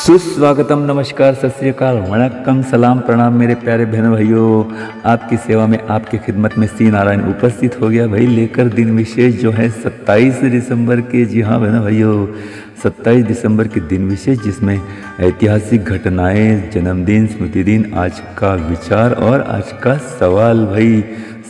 सुस्वागतम, नमस्कार, सत श्री अकाल, वणक्कम, सलाम, प्रणाम मेरे प्यारे बहन भाइयों। आपकी सेवा में, आपकी खिदमत में श्री नारायण उपस्थित हो गया भाई, लेकर दिन विशेष जो है 27 दिसंबर के। जी हाँ बहन भाइयों, 27 दिसंबर के दिन विशेष, जिसमें ऐतिहासिक घटनाएं, जन्मदिन, स्मृति दिन, आज का विचार और आज का सवाल भाई,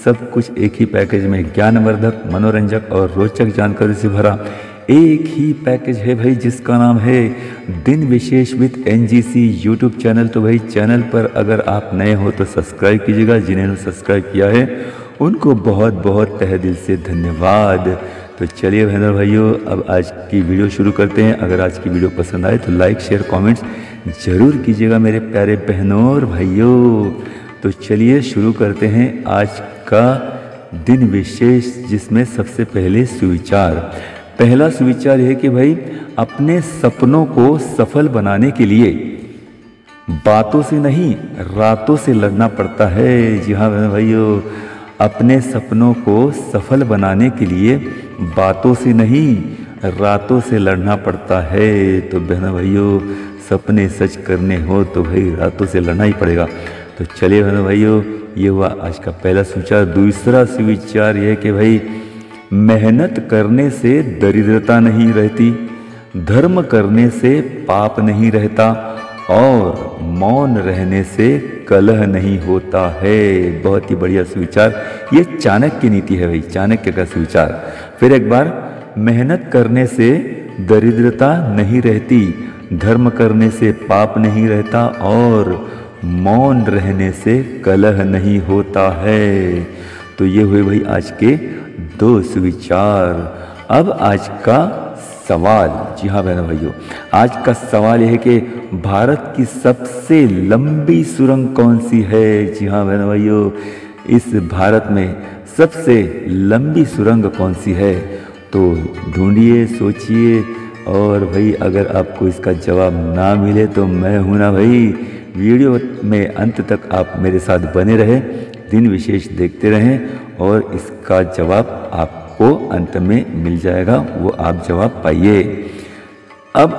सब कुछ एक ही पैकेज में, ज्ञानवर्धक, मनोरंजक और रोचक जानकारी से भरा एक ही पैकेज है भाई, जिसका नाम है दिन विशेष विद एनजीसी यूट्यूब चैनल। तो भाई चैनल पर अगर आप नए हो तो सब्सक्राइब कीजिएगा, जिन्होंने सब्सक्राइब किया है उनको बहुत बहुत तहे दिल से धन्यवाद। तो चलिए बहनों भाइयों, अब आज की वीडियो शुरू करते हैं। अगर आज की वीडियो पसंद आए तो लाइक, शेयर, कमेंट्स जरूर कीजिएगा मेरे प्यारे बहनों और भाइयों। तो चलिए शुरू करते हैं आज का दिन विशेष, जिसमें सबसे पहले सुविचार। पहला सुविचार यह है कि भाई अपने सपनों को सफल बनाने के लिए बातों से नहीं रातों से लड़ना पड़ता है। जी हाँ भाइयों, अपने सपनों को सफल बनाने के लिए बातों से नहीं रातों से लड़ना पड़ता है। तो बहनों भाइयों, सपने सच करने हो तो भाई रातों से लड़ना ही पड़ेगा। तो चलिए बहनों भाइयों, ये हुआ आज का पहला सुविचार। दूसरा सुविचार यह है कि भाई मेहनत करने से दरिद्रता नहीं रहती, धर्म करने से पाप नहीं रहता और मौन रहने से कलह नहीं होता है। बहुत ही बढ़िया सुविचार, ये चाणक्य की नीति है भाई, चाणक्य का सुविचार। फिर एक बार, मेहनत करने से दरिद्रता नहीं रहती, धर्म करने से पाप नहीं रहता और मौन रहने से कलह नहीं होता है। तो ये हुए भाई आज के दो सुविचार। अब आज का सवाल। जी हाँ बहनों भाइयों, आज का सवाल यह है कि भारत की सबसे लंबी सुरंग कौन सी है। जी हाँ बहनों भाइयों, इस भारत में सबसे लंबी सुरंग कौन सी है। तो ढूंढिए, सोचिए, और भाई अगर आपको इसका जवाब ना मिले तो मैं हूं ना भाई, वीडियो में अंत तक आप मेरे साथ बने रहे, दिन विशेष देखते रहें और इसका जवाब आपको अंत में मिल जाएगा, वो आप जवाब पाइए। अब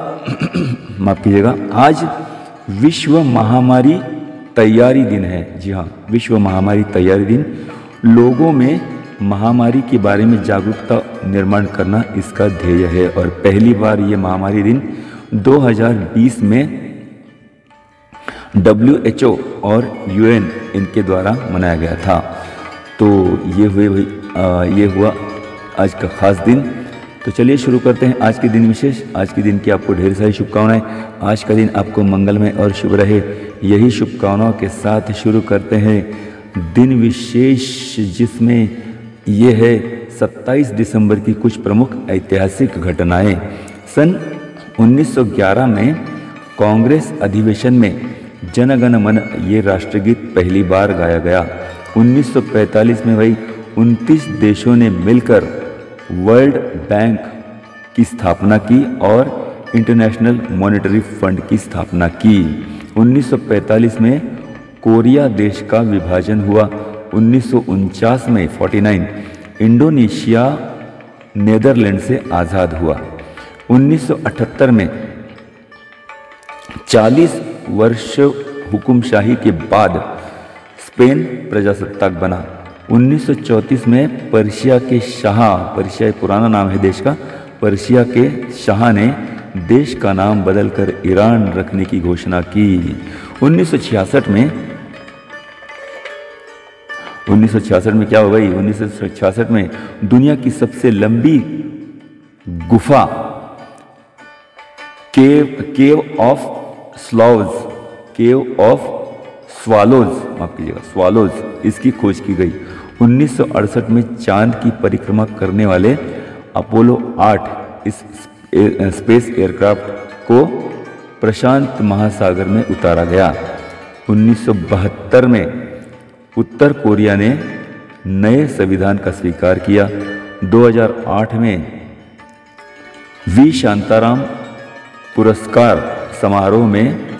माफ कीजिएगा, आज विश्व महामारी तैयारी दिन है। जी हाँ, विश्व महामारी तैयारी दिन। लोगों में महामारी के बारे में जागरूकता निर्माण करना इसका ध्येय है और पहली बार ये महामारी दिन 2020 में WHO और UN इनके द्वारा मनाया गया था। तो ये हुए भाई, ये हुआ आज का खास दिन। तो चलिए शुरू करते हैं आज के दिन विशेष। आज के दिन की आपको ढेर सारी शुभकामनाएं। आज का दिन आपको मंगलमय और शुभ रहे, यही शुभकामनाओं के साथ शुरू करते हैं दिन विशेष, जिसमें ये है 27 दिसंबर की कुछ प्रमुख ऐतिहासिक घटनाएं। सन 1911 में कांग्रेस अधिवेशन में जन गण मन ये राष्ट्रगीत पहली बार गाया गया। 1945 में भाई 29 देशों ने मिलकर वर्ल्ड बैंक की स्थापना की और इंटरनेशनल मॉनेटरी फंड की स्थापना की। 1945 में कोरिया देश का विभाजन हुआ। 1949 में 49 इंडोनेशिया नीदरलैंड से आज़ाद हुआ। 1978 में 40 वर्ष हुकुमशाही के बाद स्पेन प्रजासत्ताक बना। 1934 में पर्शिया के शाह, पर्शिया पुराना नाम है देश का, पर्शिया के शाह ने देश का नाम बदलकर ईरान रखने की घोषणा की। 1966 में क्या हुआ भाई, 1966 में दुनिया की सबसे लंबी गुफा केव ऑफ स्वालोज, माफ कीजिएगा, स्वालोज, इसकी खोज की गई। 1968 में चांद की परिक्रमा करने वाले अपोलो 8 इस स्पेस एयरक्राफ्ट को प्रशांत महासागर में उतारा गया। 1972 में उत्तर कोरिया ने नए संविधान का स्वीकार किया। 2008 में वी शांताराम पुरस्कार समारोह में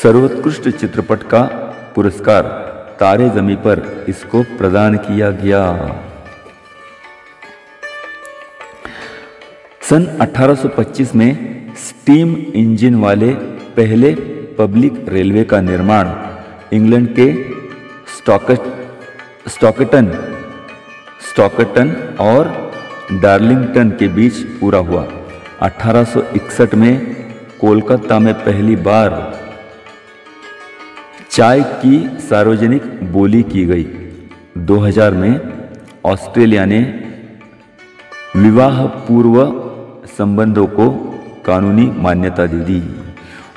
सर्वोत्कृष्ट चित्रपट का पुरस्कार तारे ज़मीं पर इसको प्रदान किया गया। सन 1825 में स्टीम इंजन वाले पहले पब्लिक रेलवे का निर्माण इंग्लैंड के स्टॉकटन और डार्लिंगटन के बीच पूरा हुआ। 1861 में कोलकाता में पहली बार चाय की सार्वजनिक बोली की गई। 2000 में ऑस्ट्रेलिया ने विवाह पूर्व संबंधों को कानूनी मान्यता दे दी।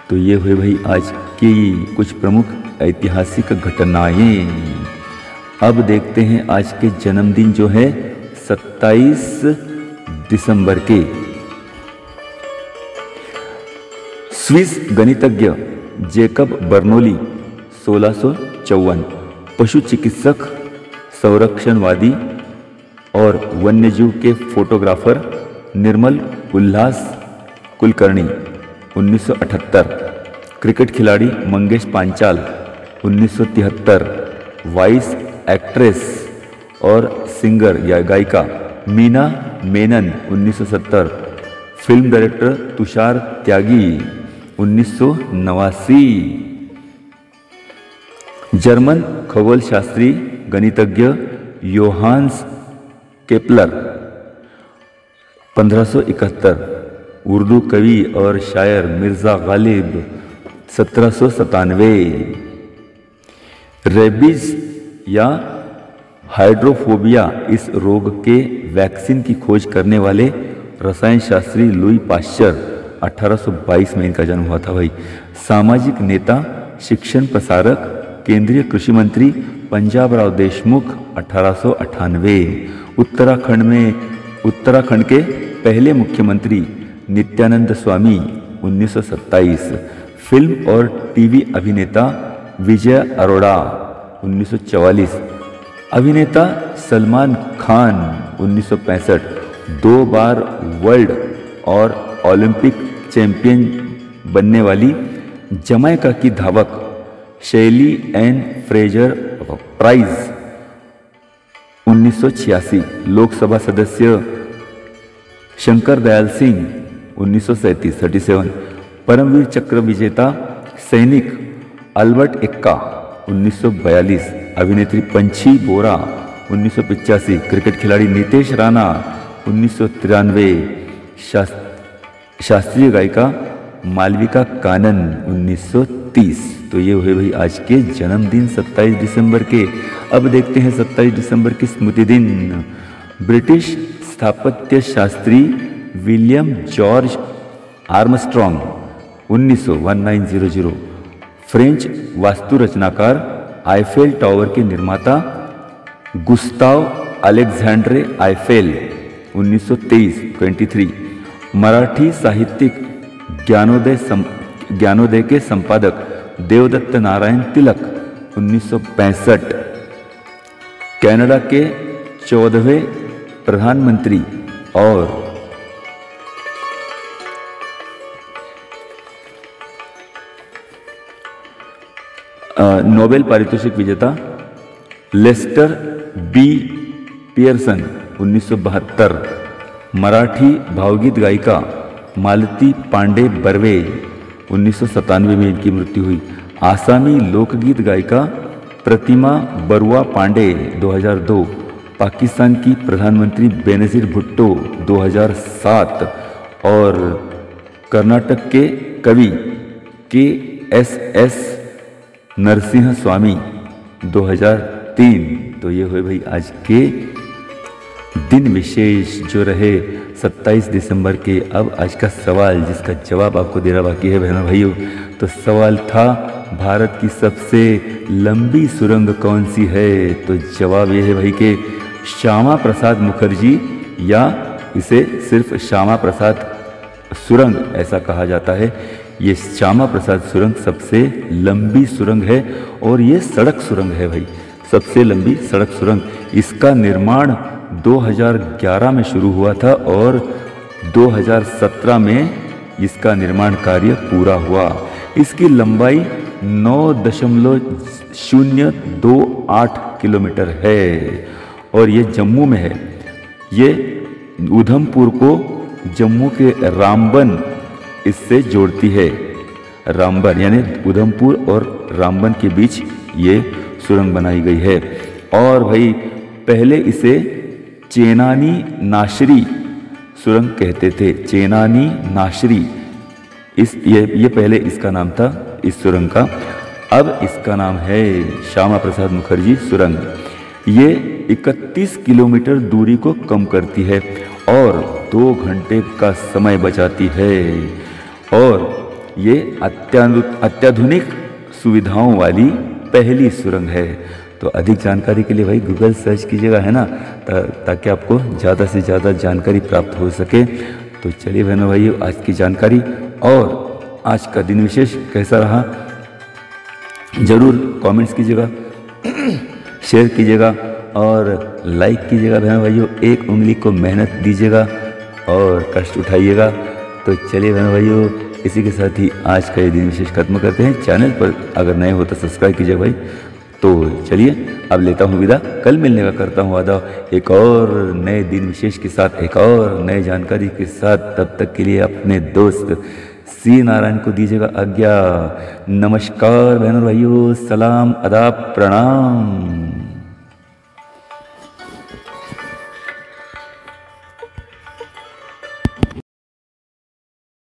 तो ये हुए भाई आज की कुछ प्रमुख ऐतिहासिक घटनाएं। अब देखते हैं आज के जन्मदिन जो है 27 दिसंबर के। स्विस गणितज्ञ जेकब बर्नौली 1654, पशु चिकित्सक, संरक्षणवादी और वन्यजीव के फोटोग्राफर निर्मल उल्लास कुलकर्णी 1978, क्रिकेट खिलाड़ी मंगेश पांचाल 1973, वॉइस एक्ट्रेस और सिंगर या गायिका मीना मेनन 1970, फिल्म डायरेक्टर तुषार त्यागी 1989, जर्मन खगोलशास्त्री गणितज्ञ योहान्स केपलर 1571, उर्दू कवि और शायर मिर्ज़ा गालिब 1797, रेबीज या हाइड्रोफोबिया इस रोग के वैक्सीन की खोज करने वाले रसायन शास्त्री लुई पाश्चर 1822 में इनका जन्म हुआ था भाई। सामाजिक नेता, शिक्षण प्रसारक, केंद्रीय कृषि मंत्री पंजाब राव देशमुख 1898, उत्तराखंड के पहले मुख्यमंत्री नित्यानंद स्वामी 1927, फिल्म और टीवी अभिनेता विजय अरोड़ा 1944, अभिनेता सलमान खान 1965, 2 बार वर्ल्ड और ओलंपिक चैंपियन बनने वाली जमैका की धावक शैली एन फ्रेजर प्राइज 1986, लोकसभा सदस्य शंकर दयाल सिंह 1937, परमवीर चक्र विजेता सैनिक अल्बर्ट एक्का 1942, अभिनेत्री पंछी बोरा 1985, क्रिकेट खिलाड़ी नितेश राणा 1993, शास्त्रीय गायिका मालविका कानन 1930। तो ये हुए भाई आज के जन्मदिन 27 दिसंबर के। अब देखते हैं 27 दिसंबर की स्मृति दिन। ब्रिटिश स्थापत्य Shastri William George Armstrong 1900, French vastu रचनाकार, आईफेल टावर के निर्माता गुस्ताव अलेक्जेंड्रे आईफेल 1923, मराठी साहित्यिक ज्ञानोदय के संपादक देवदत्त नारायण तिलक 1965, कनाडा के 14वें प्रधानमंत्री और नोबेल पारितोषिक विजेता लेस्टर बी पियर्सन 1972, मराठी भावगीत गायिका मालती पांडे बर्वे 1997 में इनकी मृत्यु हुई। आसामी लोकगीत गायिका प्रतिमा बरुआ पांडे 2002, पाकिस्तान की प्रधानमंत्री बेनजीर भुट्टो 2007 और कर्नाटक के कवि KSS नरसिंह स्वामी 2003। तो ये हुए भाई आज के दिन विशेष जो रहे 27 दिसंबर के। अब आज का सवाल जिसका जवाब आपको देना बाकी है बहनों भाइयों, तो सवाल था भारत की सबसे लंबी सुरंग कौन सी है? तो जवाब ये है भाई कि श्यामा प्रसाद मुखर्जी, या इसे सिर्फ श्यामा प्रसाद सुरंग ऐसा कहा जाता है। ये श्यामा प्रसाद सुरंग सबसे लंबी सुरंग है और ये सड़क सुरंग है भाई, सबसे लंबी सड़क सुरंग। इसका निर्माण 2011 में शुरू हुआ था और 2017 में इसका निर्माण कार्य पूरा हुआ। इसकी लंबाई 9.028 किलोमीटर है और ये जम्मू में है। ये उधमपुर को जम्मू के रामबन इससे जोड़ती है। रामबन यानी उधमपुर और रामबन के बीच ये सुरंग बनाई गई है। और भाई पहले इसे चेनानी नाशरी सुरंग कहते थे। चेनानी नाशरी ये पहले इसका नाम था इस सुरंग का। अब इसका नाम है श्यामा प्रसाद मुखर्जी सुरंग। ये 31 किलोमीटर दूरी को कम करती है और 2 घंटे का समय बचाती है। और ये अत्याधुनिक सुविधाओं वाली पहली सुरंग है। तो अधिक जानकारी के लिए भाई गूगल सर्च कीजिएगा, है ना, ताकि आपको ज़्यादा से ज़्यादा जानकारी प्राप्त हो सके। तो चलिए बहनों भाइयों, आज की जानकारी और आज का दिन विशेष कैसा रहा ज़रूर कमेंट्स कीजिएगा, शेयर कीजिएगा और लाइक कीजिएगा। बहनों भाइयों, एक उंगली को मेहनत दीजिएगा और कष्ट उठाइएगा। तो चलिए बहनों भाइयों, इसी के साथ ही आज का ये दिन विशेष खत्म करते हैं। चैनल पर अगर नए हो तो सब्सक्राइब कीजिए भाई। तो चलिए अब लेता हूँ विदा, कल मिलने का करता हूँ वादा एक और नए दिन विशेष के साथ, एक और नए जानकारी के साथ। तब तक के लिए अपने दोस्त सी नारायण को दीजिएगा आज्ञा। नमस्कार बहनों भाइयों, सलाम, आदाब, प्रणाम।